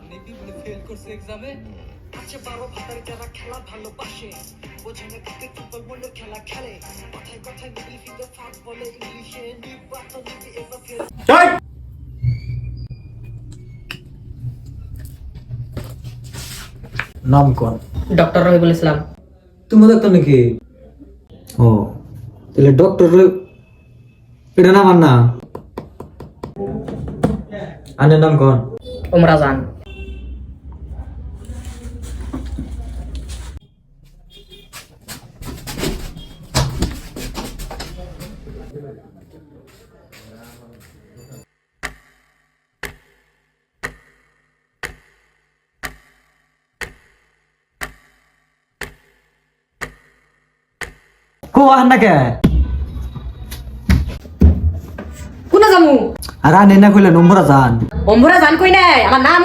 আপনি কি বলে ফেল করছে এক্সামে? আচ্ছা বারো ভাতার যারা খেলা ভালোবাসে বোঝে না ক্রিকেট ফুটবল মনে খেলা খেলে কথায় কথায় মিডল ফিঙ্গার ফাঁক বলে ইংলিশে নির্বাচন নিতে এবার ফেল নাম কোন? ডক্টর রহিবুল ইসলাম। তুমি ডাক্তার নাকি? ও তাহলে ডক্টর এটা নাম আর না আনের নাম কোন? উমরা জান। কো আর না কে কোনা জামু? আর আনে না কইলে নম্বর জান অম্বরা জান কই নাই আমার নাম